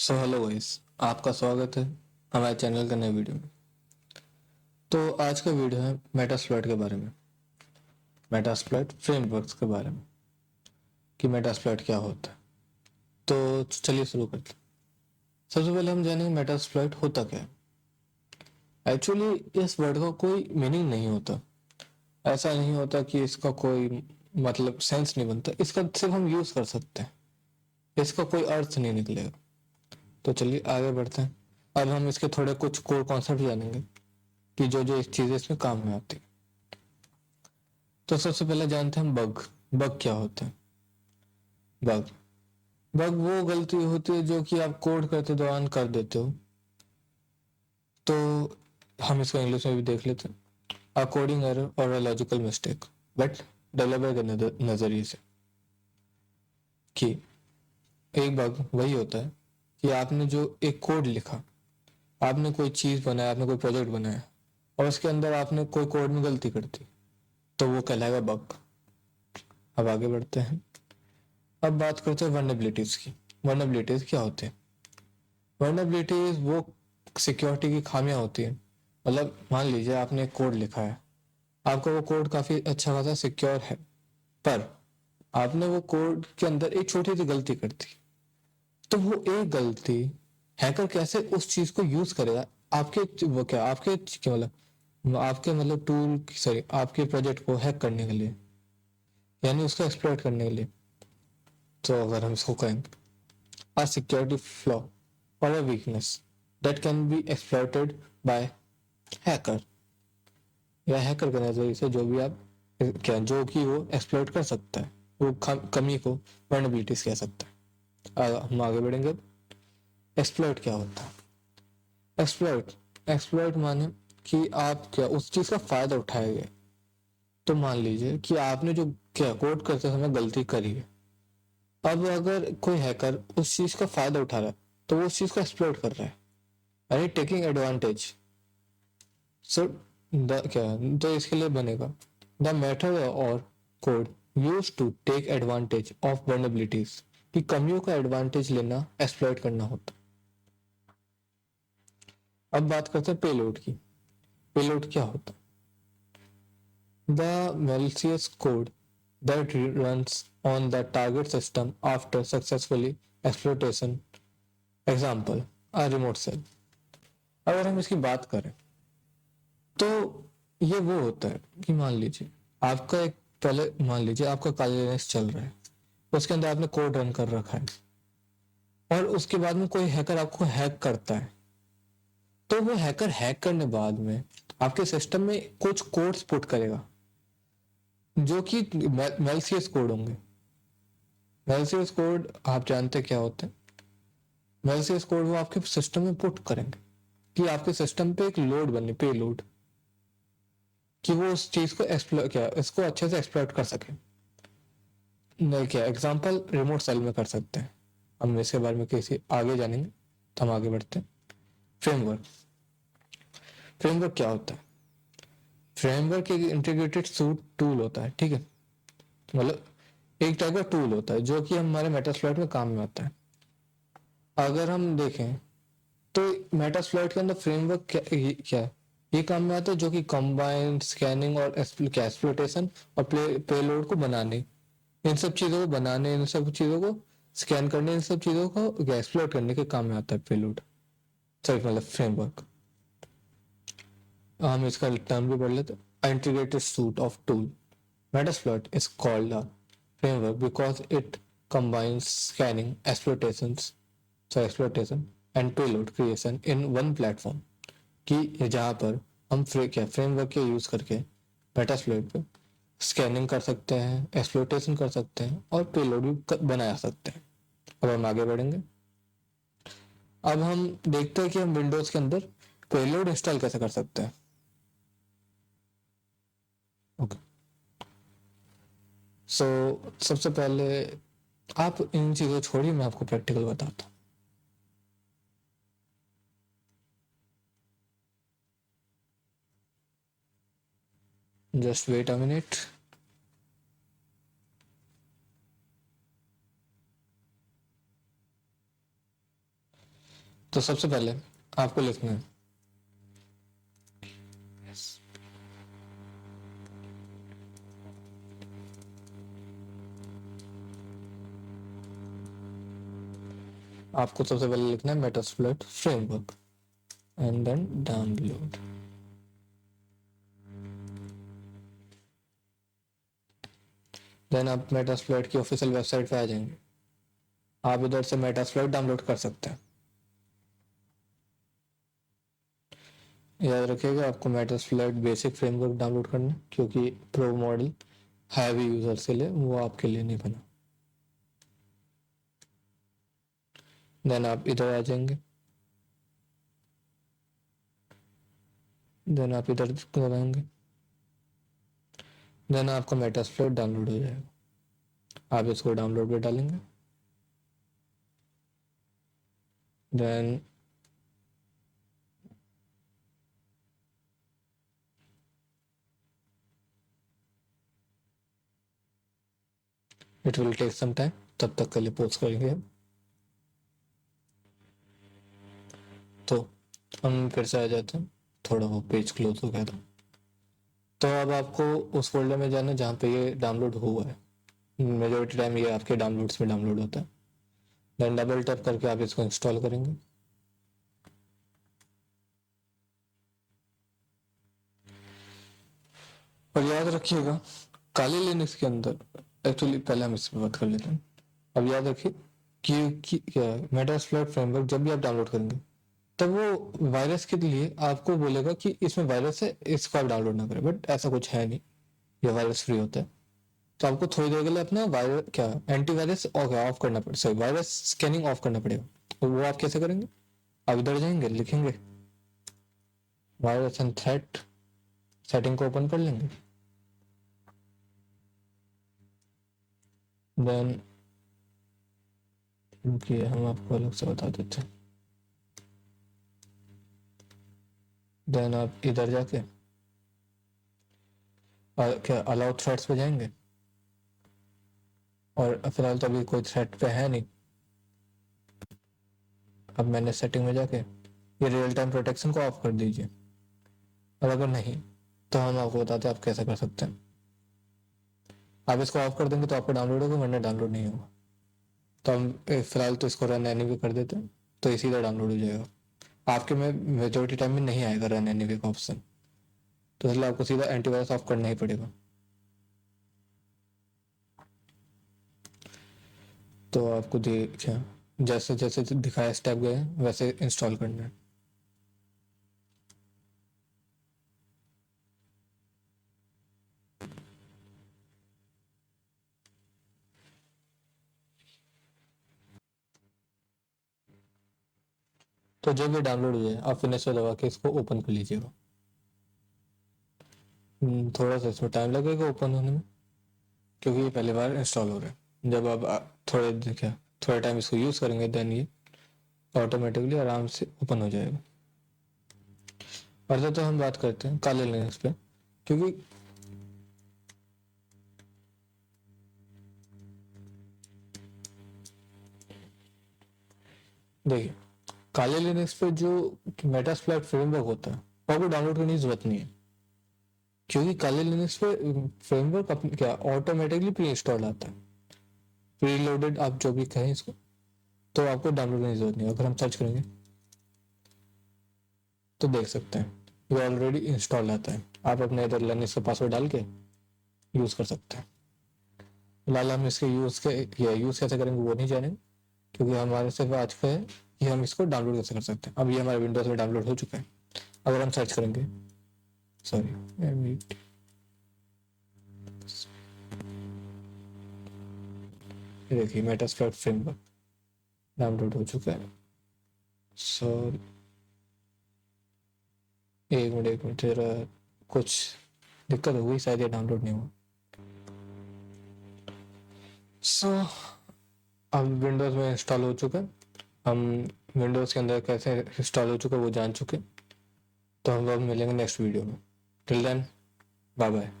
So hello guys, आपका स्वागत है हमारे चैनल के नए वीडियो में। तो आज का वीडियो है मेटास्प्लॉइट के बारे में, मेटास्प्लॉइट फ्रेमवर्क्स के बारे में कि मेटास्प्लॉइट क्या होता है। तो चलिए शुरू करते हैं। सबसे पहले हम जानेंगे मेटास्प्लॉइट होता क्या है। एक्चुअली इस वर्ड का कोई मीनिंग नहीं होता, ऐसा नहीं होता कि इसका कोई मतलब सेंस नहीं बनता, इसका सिर्फ हम यूज कर सकते हैं, इसका कोई अर्थ नहीं निकलेगा। तो चलिए आगे बढ़ते हैं। अब हम इसके थोड़े कुछ कोर कॉन्सेप्ट जानेंगे कि जो जो इस चीजें इसमें काम में आती है। तो सबसे पहले जानते हैं बग। बग क्या होता है? बग बग वो गलती होती है जो कि आप कोड करते दौरान कर देते हो। तो हम इसको इंग्लिश में भी देख लेते हैं, अ कोडिंग एरर और a logical mistake, but developer के नजरिए से। कि एक बग वही होता है कि आपने जो एक कोड लिखा, आपने कोई चीज बनाया, आपने कोई प्रोजेक्ट बनाया और उसके अंदर आपने कोई कोड में गलती कर दी, तो वो कहलाएगा बग। अब आगे बढ़ते हैं। अब बात करते हैं वर्नेबिलिटीज की। वर्नेबिलिटीज क्या होते हैं? वर्नेबिलिटीज वो सिक्योरिटी की खामियां होती हैं। मतलब मान लीजिए आपने एक कोड लिखा है, आपका वो कोड काफी अच्छा खासा सिक्योर है, पर आपने वो कोड के अंदर एक छोटी सी गलती कर दी। तो वो एक गलती हैकर कैसे उस चीज को यूज करेगा आपके वो क्या आपके क्या मतलब आपके मतलब टूल सॉरी आपके प्रोजेक्ट को हैक करने के लिए, यानी उसको एक्सप्लॉइट करने के लिए। तो अगर हम इसको कहें a security flaw or a weakness that can be exploited by hacker, या हैकर के नजरिए से जो भी आप क्या जो कि वो एक्सप्लॉइट कर सकता है, वो कमी को वर्नेबिलिटीज कह सकता है। हम आगे बढ़ेंगे। एक्सप्लॉइट क्या होता है? एक्सप्लॉइट एक्सप्लॉइट माने कि आप क्या उस चीज का फायदा उठाया गया। तो मान लीजिए कि आपने जो क्या कोड करते समय गलती करी है, अब अगर कोई हैकर उस चीज का फायदा उठा रहा है तो वो उस चीज को एक्सप्लॉइट कर रहा है, यानी टेकिंग एडवांटेज। सो तो इसके लिए बनेगा द मेथड और code use to take advantage of vulnerabilities, कि कमियों का एडवांटेज लेना एक्सप्लॉइट करना होता। अब बात करते हैं पेलोड की। पेलोड क्या होता? The malicious code that runs on the target system after successfully exploitation. Example a remote cell. अगर हम इसकी बात करें तो ये वो होता है कि मान लीजिए आपका एक पहले मान लीजिए आपका लिनक्स चल रहा है, उसके अंदर आपने कोड रन कर रखा है और उसके बाद में कोई हैकर आपको हैक करता है। तो वो हैकर हैक करने बाद में आपके सिस्टम में कुछ कोड्स पुट करेगा जो कि मैलिशियस कोड होंगे। मैलिशियस कोड आप जानते क्या होते हैं? मैलिशियस कोड वो आपके सिस्टम में पुट करेंगे कि आपके सिस्टम पे एक लोड बने, पे लोड, कि वो उस चीज को एक्सप्लोर क्या इसको अच्छे से एक्सप्लोर कर सके। नहीं क्या एग्जाम्पल रिमोट सेल में कर सकते हैं। हम इसके बारे में किसी आगे जानेंगे, तो हम आगे बढ़ते हैं। फ्रेमवर्क। फ्रेमवर्क क्या होता है? फ्रेमवर्क एक इंटीग्रेटेड सूट टूल होता है, ठीक है, मतलब एक टाइप का टूल होता है जो कि हमारे मेटास्प्लॉइट में काम में आता है। अगर हम देखें तो मेटास्प्लॉइट के अंदर फ्रेमवर्क क्या है, ये काम में आता है जो कि कंबाइन स्कैनिंग और एक्सप्लोइटेशन और पेलोड को बनाने, इन सब चीजों को बनाने, इन सब चीजों को स्कैन करने, इन सब चीजों को एक्सप्लोर करने के काम में आता है पेलोड, सॉरी मतलब फ्रेमवर्क। हम इसका टर्म भी पढ़ लेते हैं, integrated suit of tool. Metasploit is called a framework because it combines scanning, exploitation and payload creation in one platform, कि जहाँ पर हम फ्रेमवर्क के यूज करके मेटास्प्लॉइट पे स्कैनिंग कर सकते हैं, एक्सप्लोइटेशन कर सकते हैं और पेलोड भी बना सकते हैं। अब हम आगे बढ़ेंगे। अब हम देखते हैं कि हम विंडोज के अंदर पेलोड इंस्टॉल कैसे कर सकते हैं। ओके, सो सबसे पहले आप इन चीज़ों छोड़िए, मैं आपको प्रैक्टिकल बताता हूँ। Just wait a minute. तो सबसे पहले आपको लिखना है आपको सबसे पहले लिखना है Metasploit framework and then download. Then आप मेटास्प्लॉइट की ऑफिशियल वेबसाइट पे आ जाएंगे। आप इधर से मेटास्प्लॉइट डाउनलोड कर सकते हैं। याद रखिएगा आपको मेटास्प्लॉइट बेसिक फ्रेमवर्क डाउनलोड करना है, क्योंकि प्रो मॉडल हैवी यूजर्स के लिए वो आपके लिए नहीं बना। देन आप इधर आ जाएंगे। देन आप इधर लगाएंगे। देन आपका मेटास्प्लॉइट डाउनलोड हो जाएगा। आप इसको डाउनलोड पे डालेंगे। Then it will take some time, तब तक के लिए पोस्ट करेंगे हम। तो हम फिर से आ जाते हैं, थोड़ा वो पेज क्लोज हो गया था। तो अब आपको उस फोल्डर में जाना है जहाँ पे ये डाउनलोड हुआ है। मेजोरिटी टाइम ये आपके डाउनलोड्स में डाउनलोड होता है। देन डबल टैप करके आप इसको इंस्टॉल करेंगे। और याद रखिएगा काली लिनक्स के अंदर, एक्चुअली पहले हम इस पर बात कर लेते हैं। अब याद रखिए कि क्या मेटास्प्लॉइट फ्रेमवर्क जब भी आप डाउनलोड करेंगे तब वो वायरस के लिए आपको बोलेगा कि इसमें वायरस है, इसको आप डाउनलोड ना करें, बट ऐसा कुछ है नहीं, ये वायरस फ्री होता है। तो आपको थोड़ी देर के लिए अपना वायरस क्या एंटीवायरस ऑफ करना पड़ेगा, सॉरी वायरस स्कैनिंग ऑफ करना पड़ेगा। तो वो आप कैसे करेंगे? आप इधर जाएंगे, लिखेंगे वायरस एंड थ्रेट, सेटिंग को ओपन कर लेंगे। देन हम आपको अलग से बता देते हैं। देन आप इधर जाके क्या अलाउ थ्रेड्स पे जाएंगे, और फिलहाल तो अभी कोई थ्रेड पे है नहीं। अब मैंने सेटिंग में जाके ये रियल टाइम प्रोटेक्शन को ऑफ कर दीजिए, और अगर नहीं तो हम आपको बताते हैं आप कैसे कर सकते हैं। आप इसको ऑफ कर देंगे तो आपको डाउनलोड होगा, वरना डाउनलोड नहीं होगा। तो हम फिलहाल तो इसको रन एनीवे कर देते हैं, तो ये सीधा डाउनलोड हो जाएगा। आपके में मेजोरिटी टाइम में नहीं आएगा रन एनीवे का ऑप्शन, तो इसलिए आपको सीधा एंटीवायरस ऑफ करना ही पड़ेगा। तो आपको क्या जैसे जैसे दिखाया स्टेप गए वैसे इंस्टॉल करना है। तो जब ये डाउनलोड हो जाए आप फिनिश पे दबा के इसको ओपन कर लीजिएगा। थोड़ा सा इसमें टाइम लगेगा ओपन होने में, क्योंकि ये पहली बार इंस्टॉल हो रहा है। जब आप थोड़ा टाइम इसको यूज़ करेंगे देन ये ऑटोमेटिकली आराम से ओपन हो जाएगा। और तो हम बात करते हैं काले लिनक्स पे, क्योंकि देखिए काले लिनक्स पे जो मेटास्प्लॉइट फ्रेमवर्क होता है आपको डाउनलोड करने की जरूरत नहीं है, क्योंकि काले लिनक्स पे फ्रेमवर्क क्या ऑटोमेटिकली प्री इंस्टॉल आता है, प्री लोडेड आप जो भी कहें इसको, तो आपको डाउनलोड करने की जरूरत नहीं है। अगर हम सर्च करेंगे तो देख सकते हैं ये ऑलरेडी इंस्टॉल आता है। आप अपने इधर लिनक्स का पासवर्ड डाल के यूज कर सकते हैं। फिलहाल हम इसके यूज कैसे करेंगे वो नहीं जानेंगे, क्योंकि हमारे सिर्फ आज का है कि हम इसको डाउनलोड कैसे कर सकते हैं। अब ये हमारे विंडोज में डाउनलोड हो चुका है। अगर हम सर्च करेंगे, सॉरी देखिए मेटास्प्लॉइट फ्रेमवर्क डाउनलोड हो चुका है। सॉरी एक मिनट जरा कुछ दिक्कत हो गई, शायद ये डाउनलोड नहीं हुआ। अब विंडोज में इंस्टॉल हो चुका है। हम विंडोज के अंदर कैसे इंस्टॉल हो चुका है वो जान चुके, तो हम लोग मिलेंगे नेक्स्ट वीडियो में। Till then bye bye.